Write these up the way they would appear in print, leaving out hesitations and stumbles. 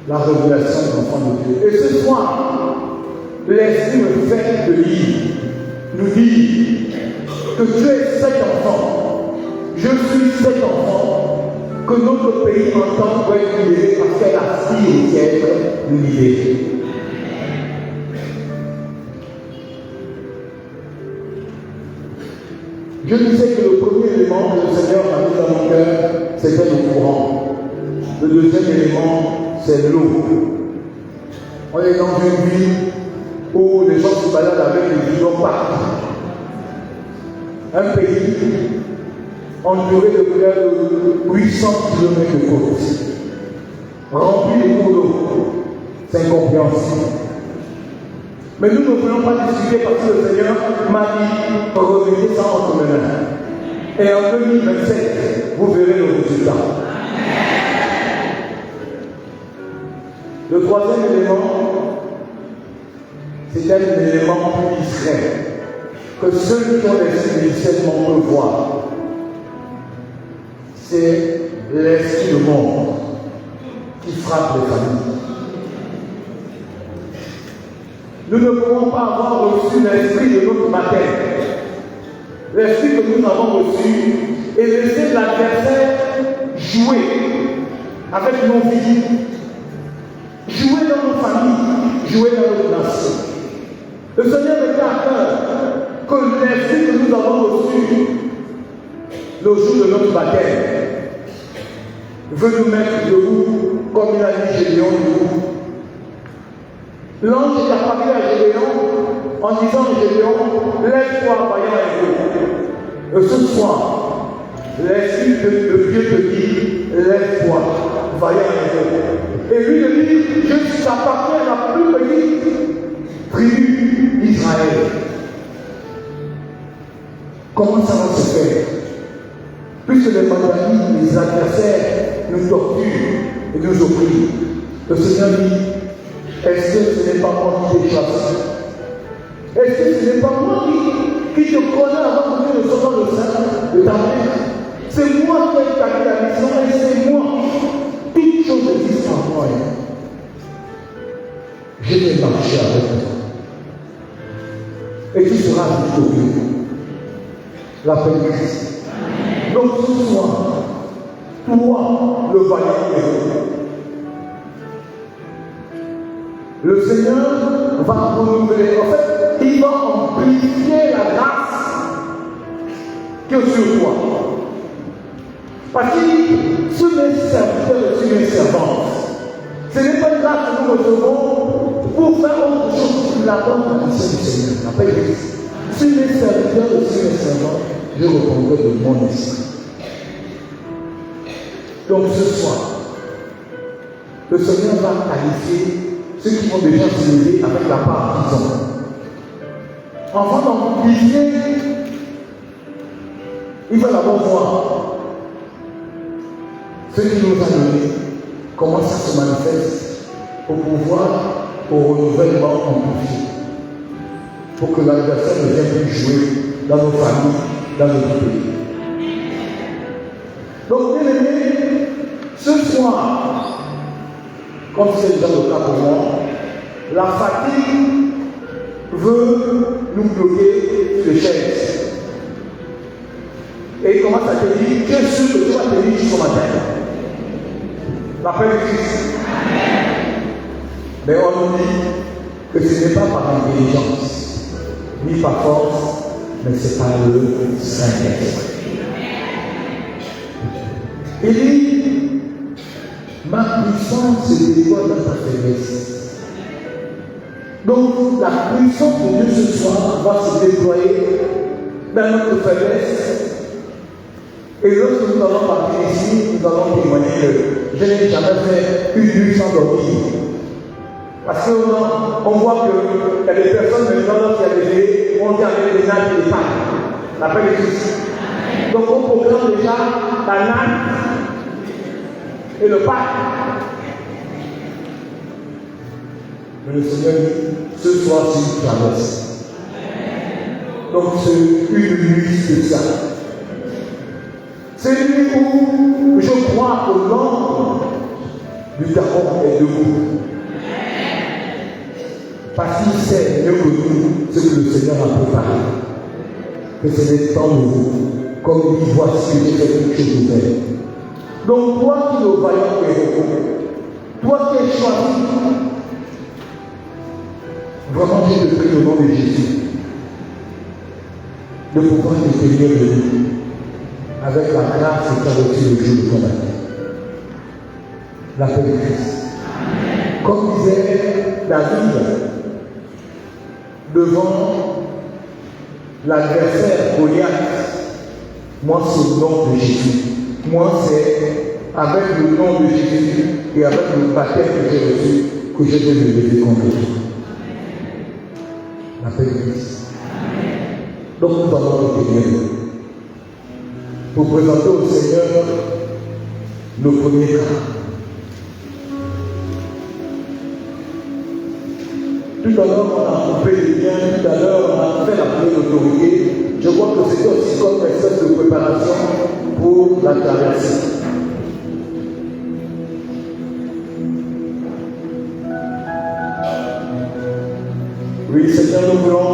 la révélation de l'enfant de Dieu. Et ce soir, l'Esprit me fait de lire, nous dit que tu es cet enfant, je suis cet enfant, que notre pays entend pour être libéré parce qu'elle aspire aussi à être libérée. Je disais que le premier élément que le Seigneur a mis dans mon cœur, c'était le courant. Le deuxième élément, c'est l'eau. On est dans une ville où les gens se baladent avec des bidons partout. Un pays entouré de près de 800 km de côte, rempli de cours d'eau. C'est incompréhensible. Mais nous ne voulons pas discuter parce que le Seigneur m'a dit remettez ça entre mes mains. Et en 2027, vous verrez le résultat. Le troisième élément, c'est un élément plus discret que ceux qui ont l'esprit du discernement peuvent voir. C'est l'esprit du monde qui frappe les familles. Nous ne pouvons pas avoir reçu l'esprit de notre baptême, l'esprit que nous avons reçu, et laisser l'adversaire jouer avec nos vies, jouer dans nos familles, jouer dans notre nation. Le Seigneur me fait à cœur que l'esprit que nous avons reçu le jour de notre baptême veut nous mettre debout comme il a dit Gédéon debout. L'ange est apparu à Gédéon en disant Gédéon, lève-toi, vaillant héros. Et ce soir, l'esprit de Dieu te dit, lève-toi, vaillant héros. Et lui te dit, je t'appartiens à la plus petite tribu d'Israël. Comment ça va se faire? Puisque les mandats, les adversaires nous torturent et nous oppriment. Le Seigneur dit, est-ce que ce n'est pas moi qui t'ai chassé? Est-ce que ce n'est pas moi qui te connais avant que tu ne sois dans le sein de ta mère? C'est moi qui ai établi la mission et c'est moi. Toutes choses existent en moi. Je vais marcher avec toi. Et tu seras victorieux. La paix de Christ. Donc ce soir, toi, le vaillant héros, le Seigneur va renouveler. En fait, il va amplifier la grâce qui est sur toi. Parce qu'il dit, sur mes serviteurs et sur mes servantes, ce n'est pas une grâce que nous recevons pour faire autre chose que la bonne mission du Seigneur. La paix de Christ. Sur mes serviteurs et sur mes servantes, je répondrai de mon esprit. Donc ce soir, le Seigneur va qualifier ceux qui vont déjà se lever avec la part qu'ils ont. Enfin, dans le pilier, il va d'abord voir ce qu'il nous a donné, comment ça se manifeste pour pouvoir au renouvellement amplifié. Pour que l'adversaire ne vienne plus jouer dans nos familles, dans notre pays. Donc, bien aimé, ce soir, comme c'est déjà le cas pour moi, la fatigue veut nous bloquer sur les chaises. Et il commence à te dire, tu es sûr que tu vas tenir jusqu'au matin. La paix de Christ. Mais on nous dit que ce n'est pas par intelligence, ni par force, mais c'est par le Saint-Esprit. Il dit, ma puissance se déploie dans ta faiblesse. Donc, la puissance de Dieu ce soir va se déployer dans notre faiblesse. Et lorsque nous allons partir ici, nous allons témoigner que je n'ai jamais fait une nuit sans dormir. Parce qu'on voit qu'il y a des personnes maintenant, lorsqu'il y a des bébés, on dit avec des nattes et des pattes. La paix de Christ. Donc on proclame déjà la natte et le patte. Mais le Seigneur dit, ce soir c'est une traverse. Donc c'est une nuit spéciale. C'est une nuit où je crois au nombre du Gabon est debout. Parce qu'il sait mieux que nous ce que le Seigneur a préparé. Que c'est des temps nouveaux. Comme il dit, voici que j'ai fait quelque chose de nouvel. Donc toi qui le vaillant héros, toi qui es choisi, vraiment je te prie au nom de Jésus de pouvoir te tenir de nous avec la grâce que tu as reçue le jour de ton baptême. La paix de Christ. Comme disait David devant l'adversaire Goliath, moi c'est le nom de Jésus. Moi c'est avec le nom de Jésus et avec le baptême que j'ai reçu que je vais me lever contre toi. La paix de Christ. Donc nous allons nous tenir pour présenter au Seigneur nos premiers cas. Tout à l'heure, on a coupé les liens, tout à l'heure, on a fait la prière d'autorité. Je crois que c'était aussi comme une espèce de préparation pour la traversée. Oui, Seigneur, nous voulons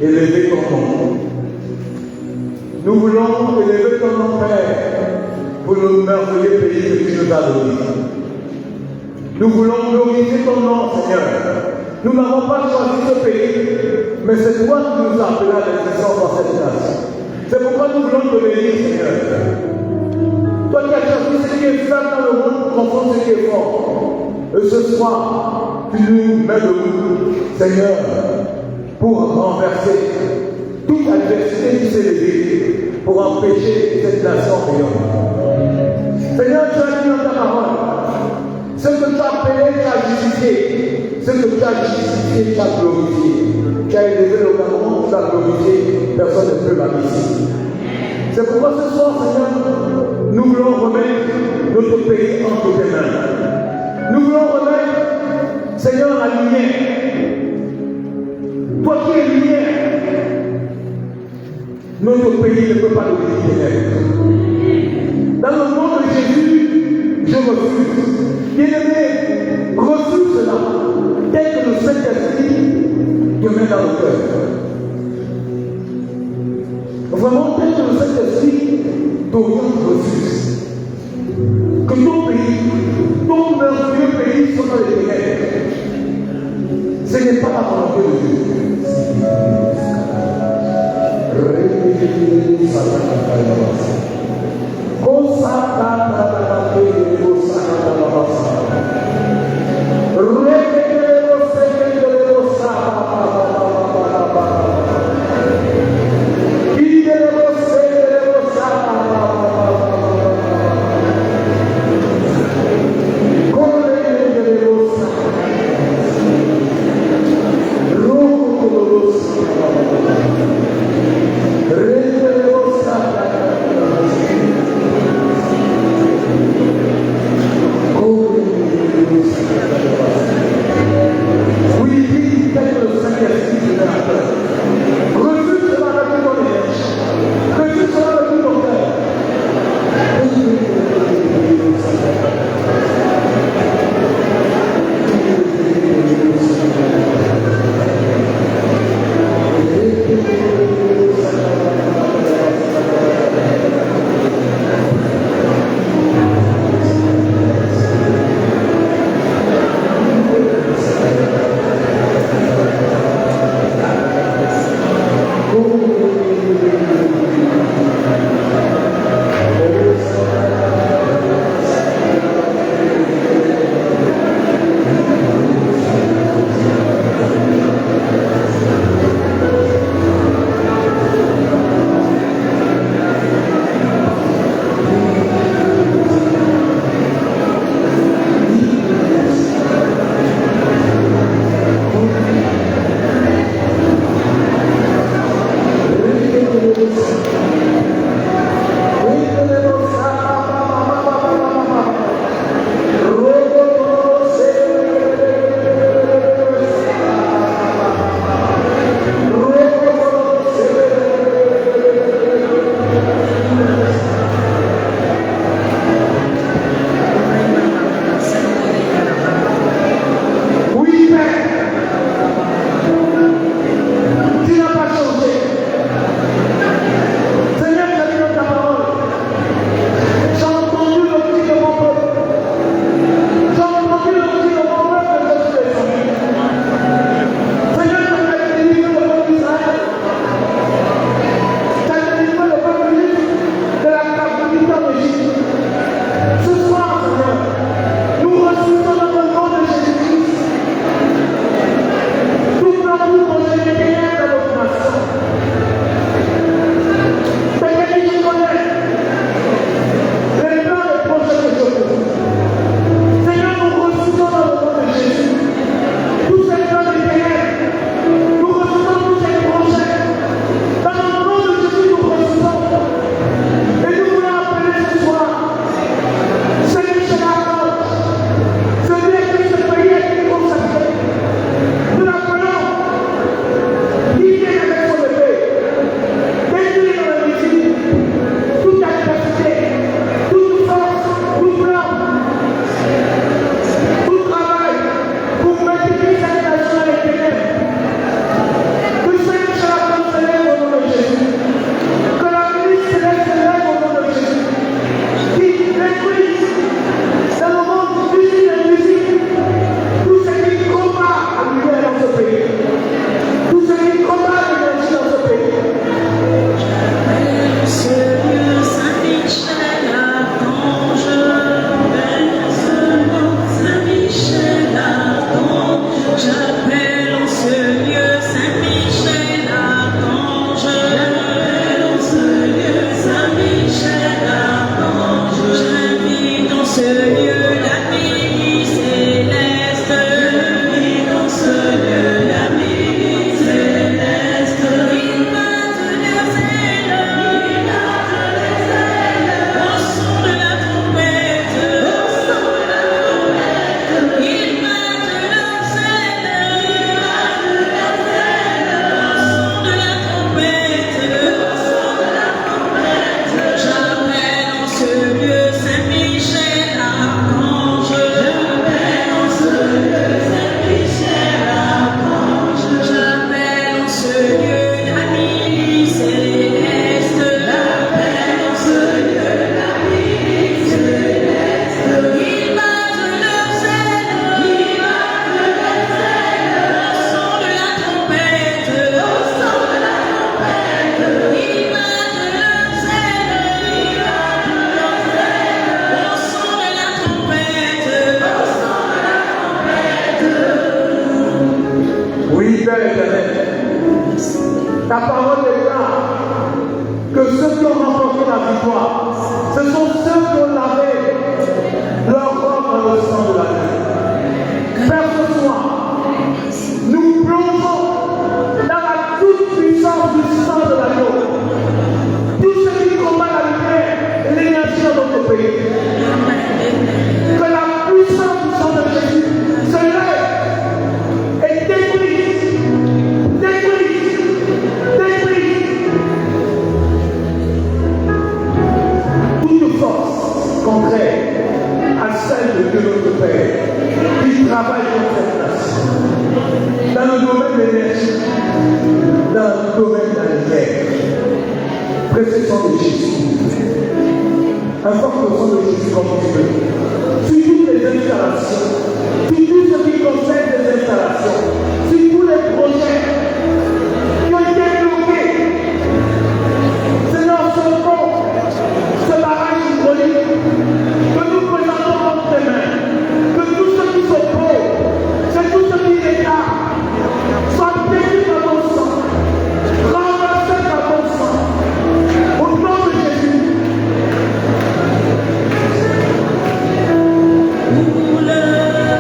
élever ton nom. Nous voulons élever ton nom, Père, pour le merveilleux pays que tu nous as donné. Nous voulons glorifier ton nom, Seigneur. Nous n'avons pas choisi ce pays, mais c'est toi qui nous as appelés à l'existence dans cette nation. C'est pourquoi nous voulons te bénir, Seigneur. Toi qui as choisi ce qui est faible dans le monde pour comprendre ce qui est fort. Et ce soir, tu nous mets debout, Seigneur, pour renverser toute adversité qui s'est levée, pour empêcher cette nation rayonnante. Seigneur, tu as dit dans ta parole, ce que tu as appelé, tu as justifié. Ce que tu as justifié, tu as glorifié. Tu as élevé le Gabon, tu as glorifié. Personne ne peut ici. C'est pourquoi ce soir, Seigneur, nous voulons remettre notre pays entre tes mains. Nous voulons remettre, Seigneur, la lumière. Toi qui es lumière, notre pays ne peut pas devenir ténèbres. Dans le nom de Jésus, je refuse. Bien-aimé, refuse cela. Dès que le Saint-Esprit te met dans le cœur. Vraiment, dès que le Saint-Esprit t'oriente, refuse. Que ton pays, ton merveilleux pays soit dans les ténèbres. Ce n'est pas la volonté de Dieu. Père éternel, ta parole déclare que ceux qui ont remporté la victoire, ce sont ceux qui ont lavé leur corps dans le sang de la terre. Père, ce soir, nous plongeons dans la toute puissance du sang de l'agneau. Tout ce qui combat la lumière et l'énergie dans notre pays. Que la puissance du sang de Jésus se lève et détruise. Toute force contraire à celle de Dieu notre Père qui travaille dans cette nation. Dans le domaine de l'énergie, dans le domaine de la lumière. Précieux sang de Jésus. Informe le sang de Jésus comme tu veux. Sur toutes les installations, sur tout ce qui concerne les installations, sur tous les projets qui ont été bloqués. Seigneur, ce pont, ce barrage hydraulique, que nous présentons entre tes mains, que tout ce qui s'oppose, c'est tout ce qui est là, soit détruit par ton sang, renversé par ton sang, au nom de Jésus. Oula.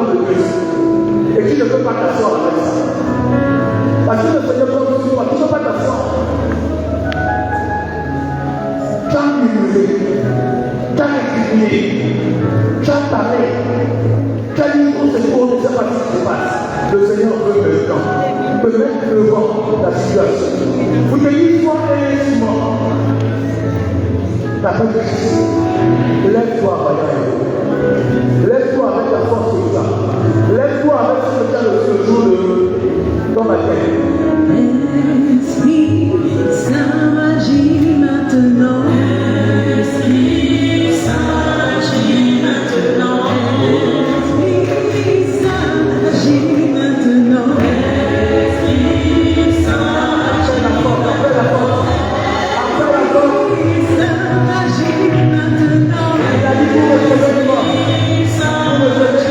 nom de Christ. Et tu ne peux pas t'asseoir avec ça. Parce que le Seigneur compte sur toi, tu ne peux pas t'asseoir. Tu as murmuré, tu as récriminé, tu as parlé, tu as dit au Seigneur, on ne sait pas ce qui se passe. Le Seigneur veut maintenant te mettre devant la situation. Vous te dites, sois un instrument. Ta femme de Christ, lève-toi, Valérie. Lève-toi avec la force de ça. Lève-toi avec ce que tu as le jour dans ma tête. Esprit, Saint agit maintenant. Esprit, Saint agit maintenant. Esprit, Saint agit maintenant. Esprit, Saint agit maintenant. Esprit, Saint agit maintenant.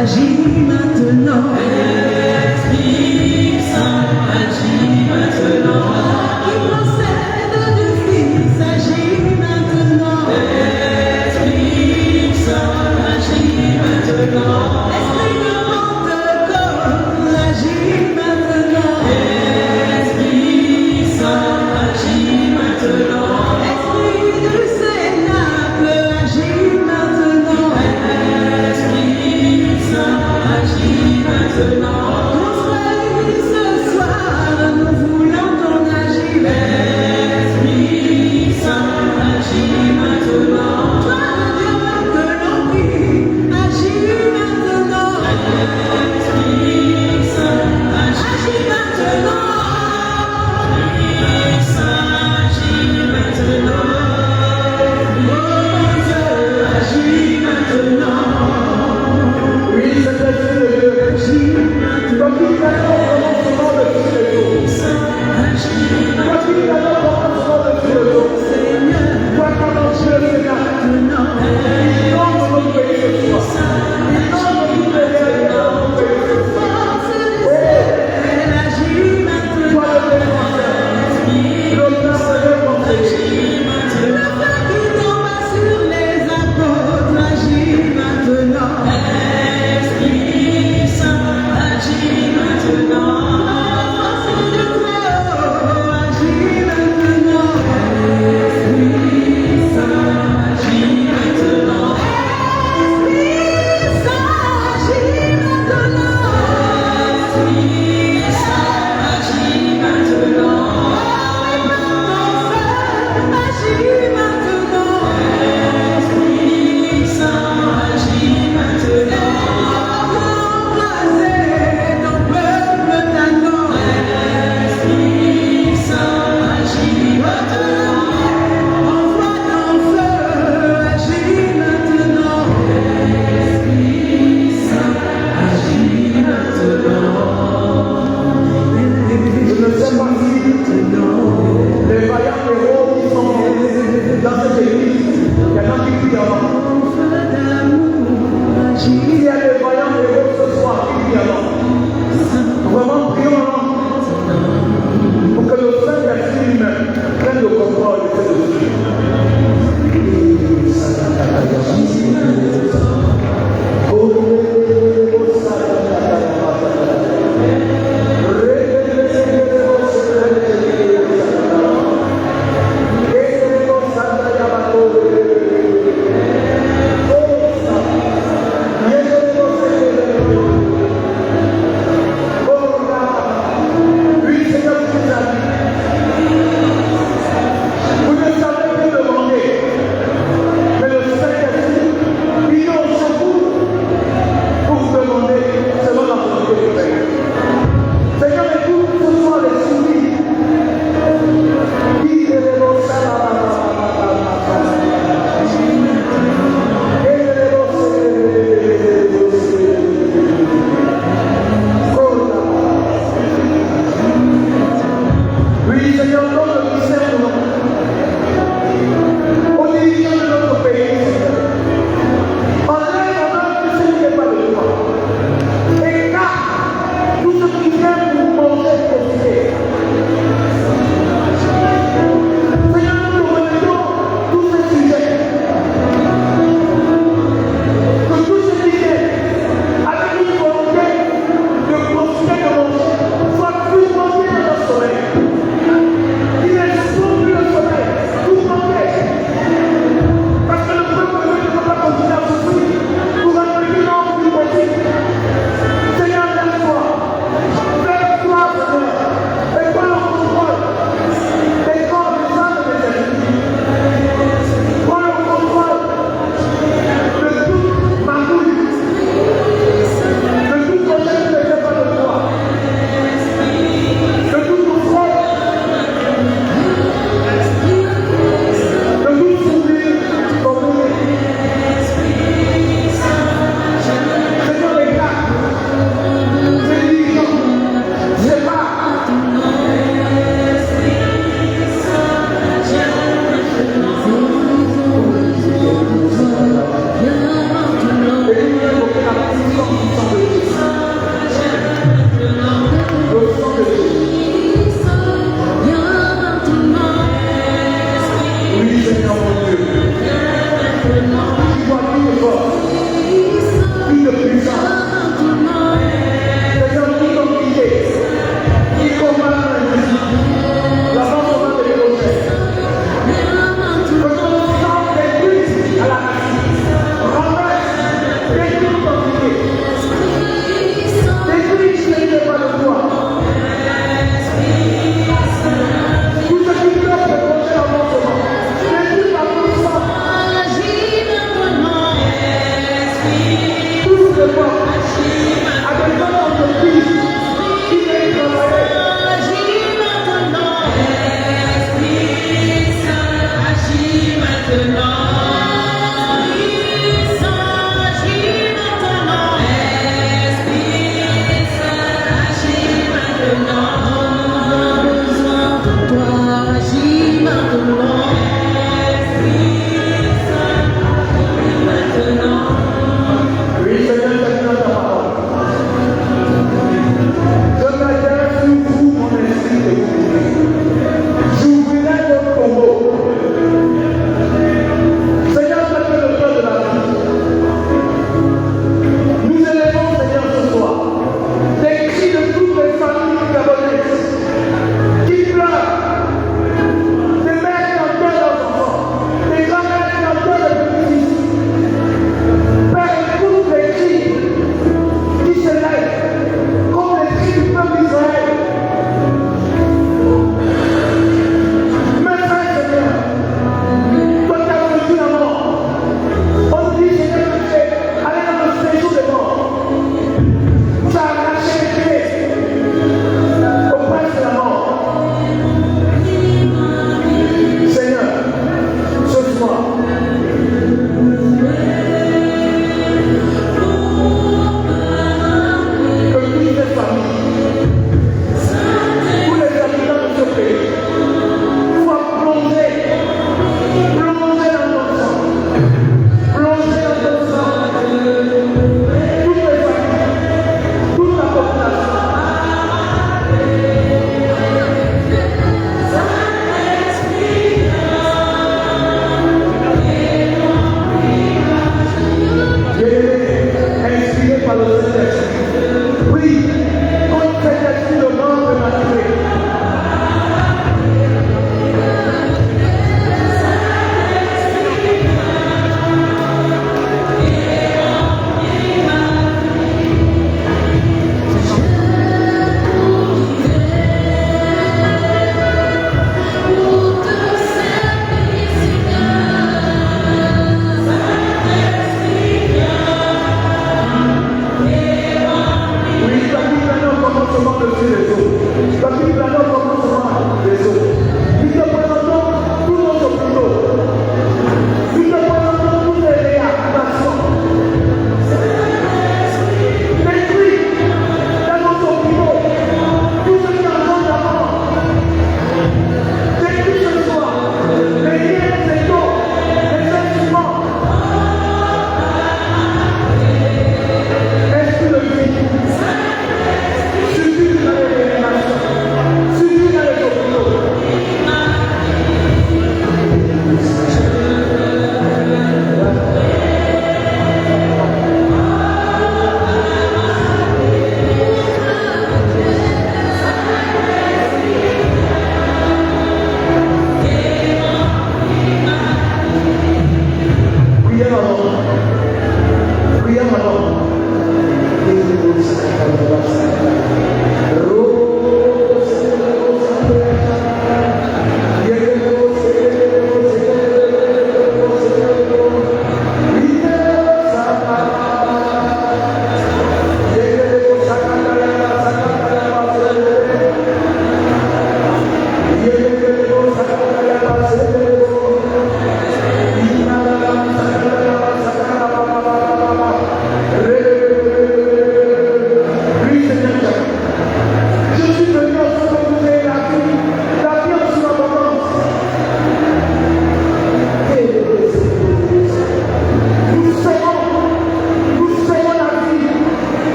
Agis maintenant. Esprit Saint agis maintenant. Qui procède du Fils agis maintenant. Esprit Saint agis maintenant. Esprit de Pentecôte agis maintenant. Esprit Saint agis maintenant. Esprit du Cénacle agis maintenant. Esprit Saint agis maintenant. Construis ce soir, nous voulons ton agir. Esprit Saint agis maintenant. Toi le Dieu que l'on prie, agis maintenant. Esprit Saint agis maintenant. Esprit Saint agis maintenant. Oh Dieu, agis maintenant. Oui, c'est l'Esprit de Dieu. Quand il t'attend au commencement de tous les jours. Quand il t'attend au commencement de tous les jours. Toi, quand on suit le Seigneur, il tombe dans notre pays ce soir. Il tombe dans toutes les réalités de notre pays ce soir. Toi, le défenseur, le père de conseiller. Le feu qui tombe sur les apôtres agit maintenant. Esprit Saint agit maintenant. La force du Très-Haut agit maintenant. Esprit Saint agit maintenant. Esprit Saint agit maintenant. Esprit Saint agit maintenant. Agis maintenant. Esprit Saint agis maintenant. Embraser ton peuple t'attend. Esprit Saint agis maintenant. Envoie ton feu, agis maintenant. Esprit Saint agis maintenant. Je ne sais pas si les vaillants héros qui sont dans cette église, il y en a qui crient avant. Il y a des vaillants héros ce soir qui crient avant. Vraiment, prions avant. Pour que le Saint-Esprit lui-même prenne le contrôle de cette église.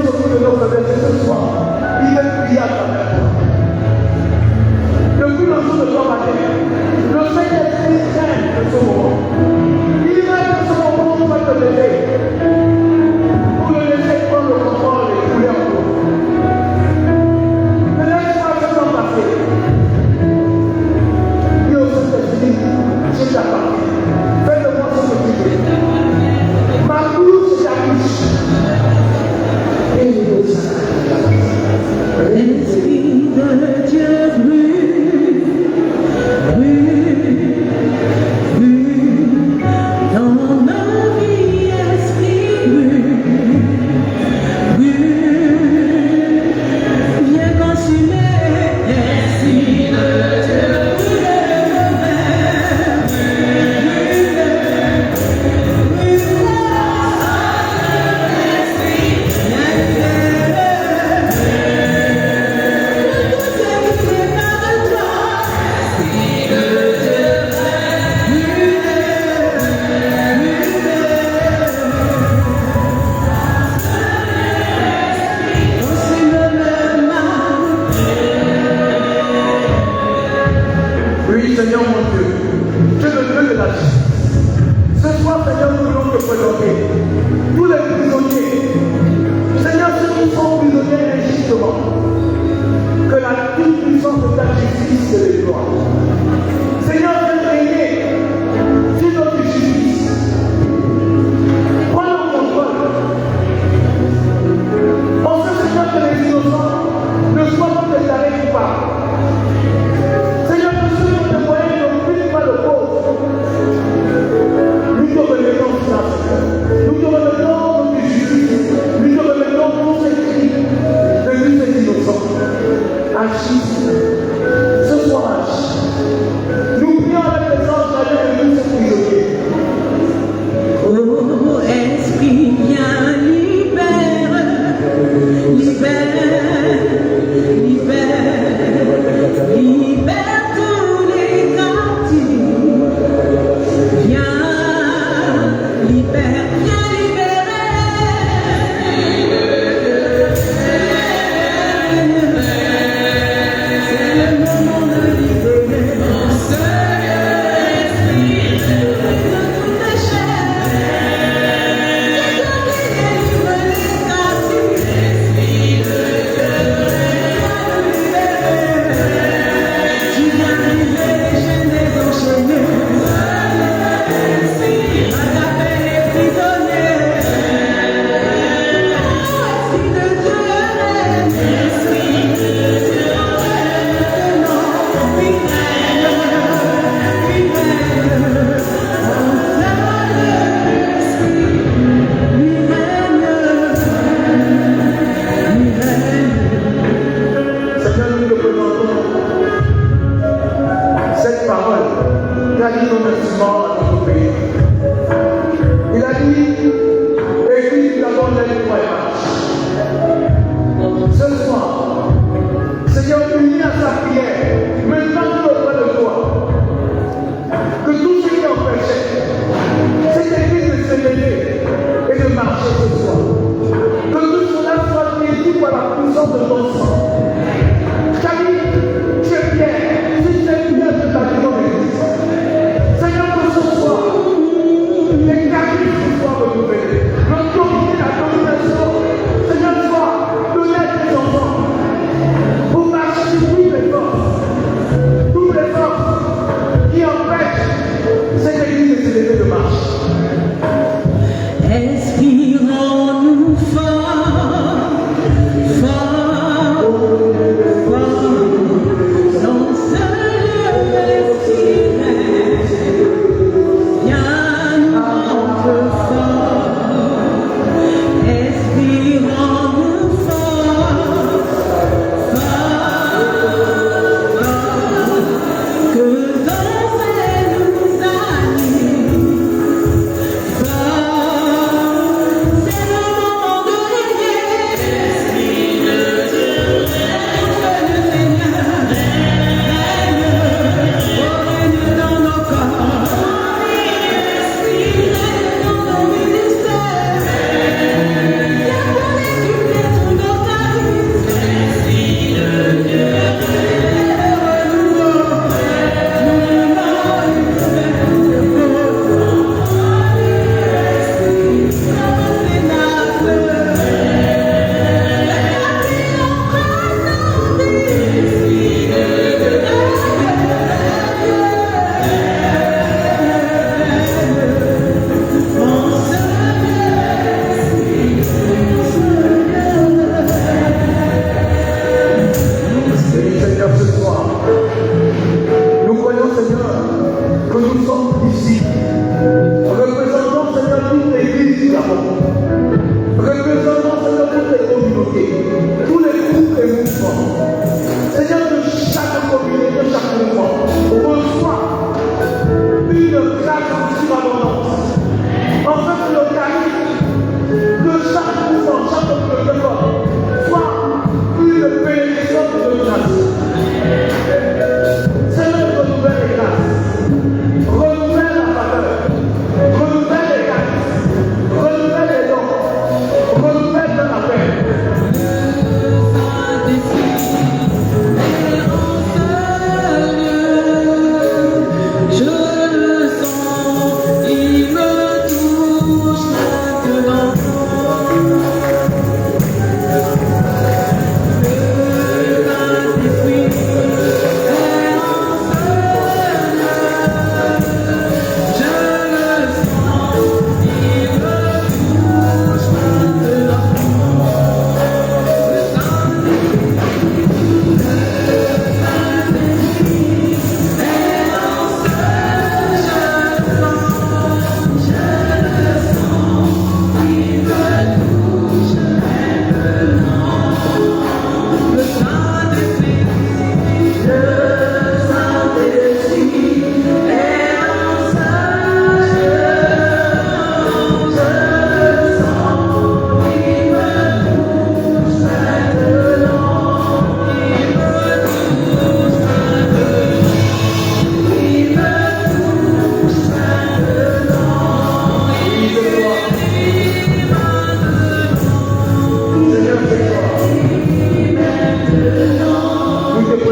s'occupe de nos faiblesses ce soir. Il veut prier à travers toi. Depuis le jour de ton matin, le Saint-Esprit traîne de ce moment. Il reste de ce moment où tu vas te lever pour le laisser prendre le contrôle et couler en toi. Ne laisse pas ce temps passer. Dis au Saint-Esprit, je t'appartiens. Fais de moi ce que tu veux. Ma bouche est ta bouche. Et je veux ça. L'Esprit de Dieu brûle, brûle, brûle. Dans nos vies, Esprit brûle, brûle. Viens consumer. L'Esprit de Dieu Oui, Seigneur mon Dieu, tu es le Dieu de la justice. Ce soir, Seigneur, nous voulons te présenter tous les prisonniers. Seigneur, ceux qui sont prisonniers injustement, que la toute puissance de ta justice se déploie. Seigneur, viens régner sur notre justice. Prends le contrôle. On sait, Seigneur, que les innocents ne soient pas déclarés coupables. Seigneur, que ceux qui ont des moyens de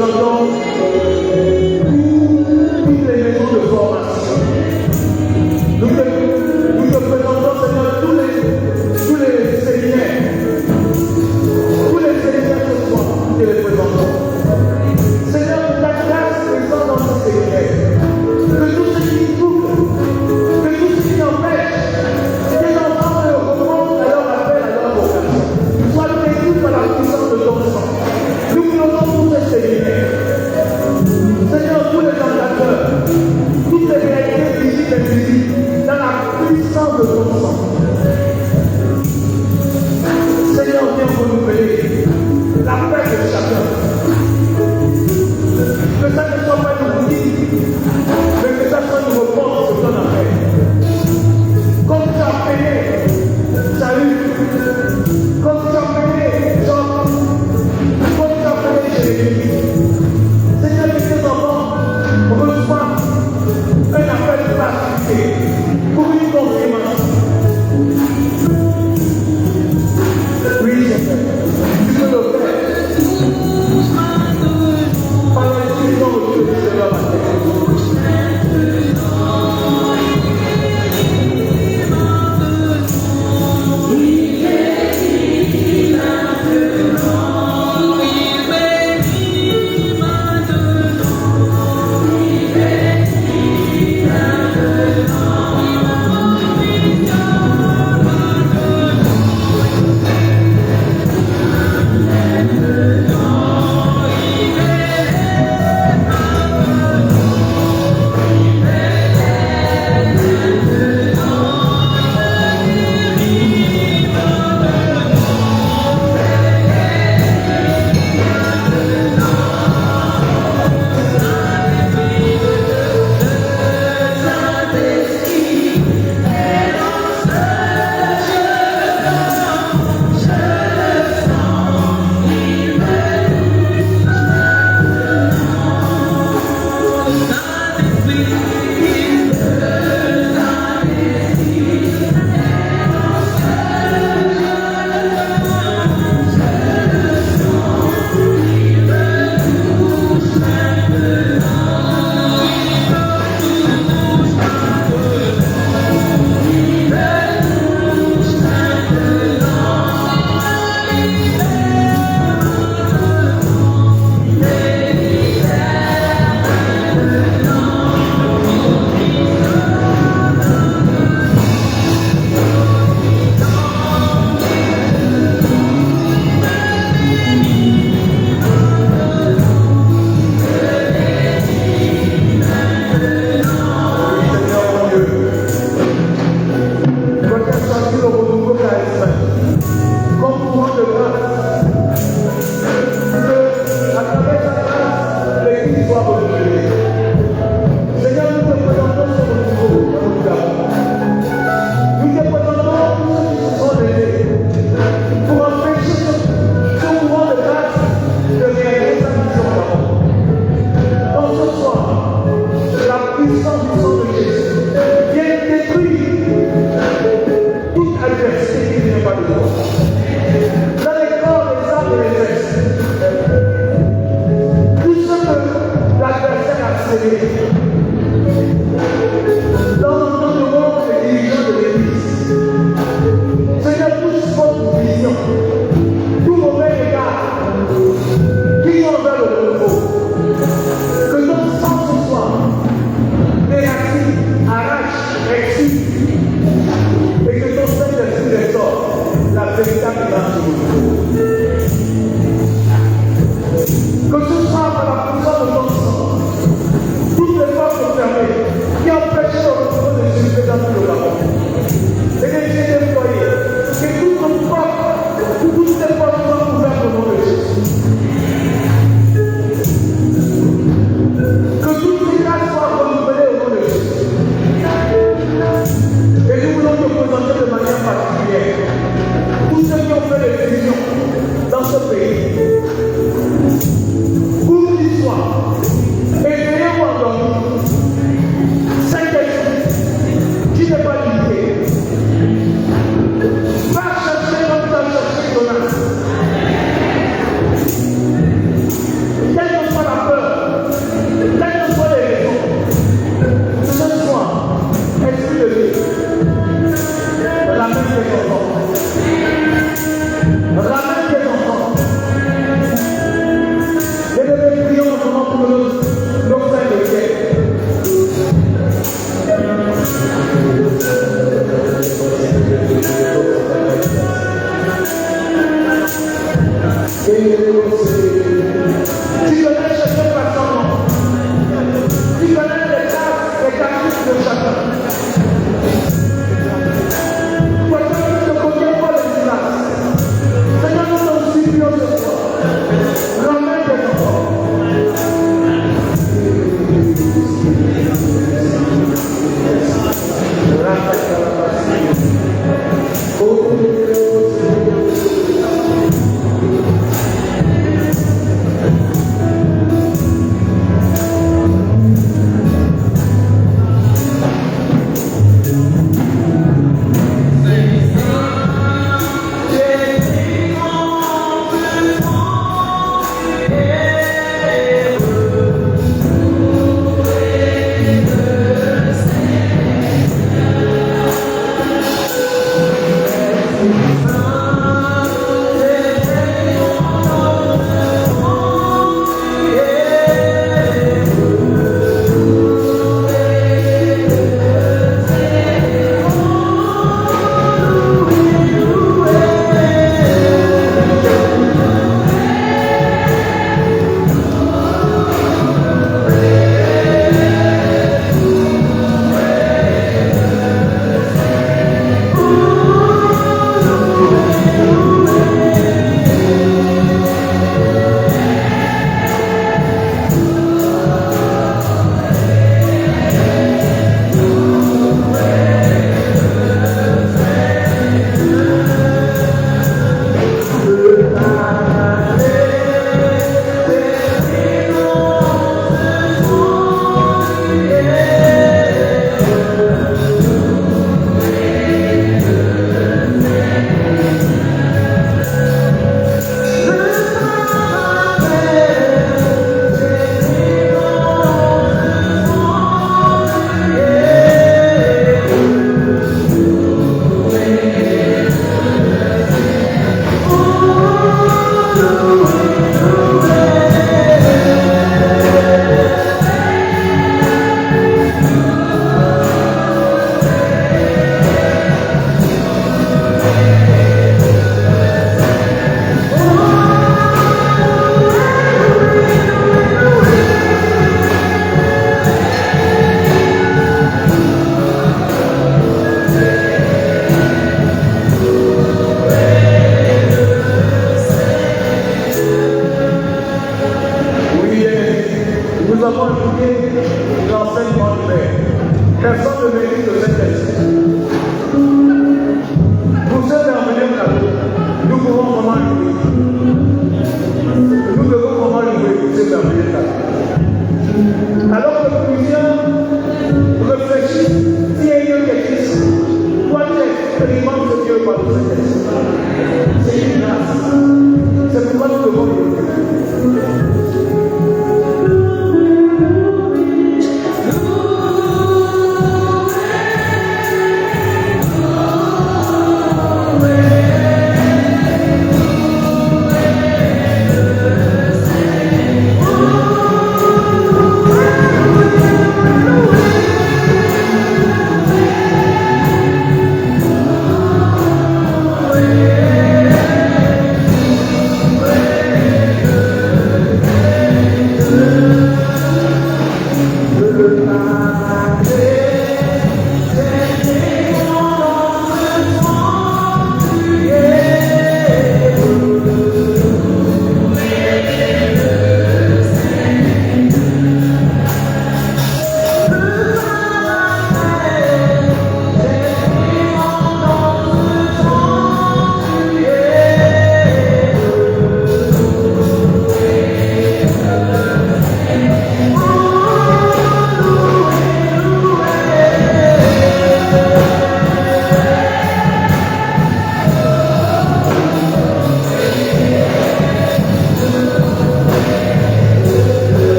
présentons toutes les maisons de formation. Nous te présentons, Seigneur, tous les séminaires. Tous les séminaires ce soir, nous te les présentons. Seigneur, que ta grâce présente dans ce séminaire. Que tout ce qui trouble, que tout ce qui empêche, que les enfants remontent à leur appel, à leur vocation, soient bénis par la puissance de ton sang. Nous voulons tous ces séminaires. ce soir. Ramène tes enfants.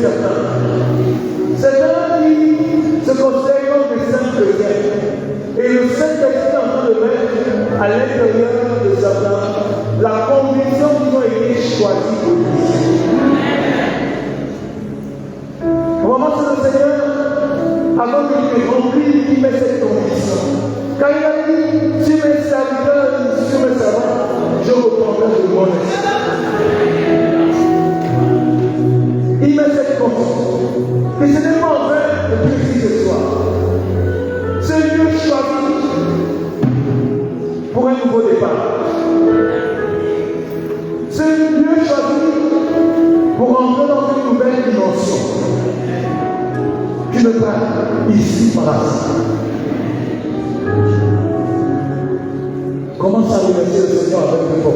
certains. Certains qui se considèrent comme des saints chrétiens. Et le Saint-Esprit est en train de mettre à l'intérieur de certains la conviction qu'ils ont été choisis pour lui. On va voir le Seigneur, avant qu'il me remplisse, il met cette conviction. Quand il a dit, sur mes serviteurs, sur mes servants, je reprendrai de mon esprit. Il met cette conviction. Et ce n'est pas en vain de Dieu ici ce soir. C'est Dieu choisi pour un nouveau départ. C'est Dieu choisi pour entrer dans une nouvelle dimension. Tu ne pas ici par là. Commence à remercier le Seigneur avec le corps.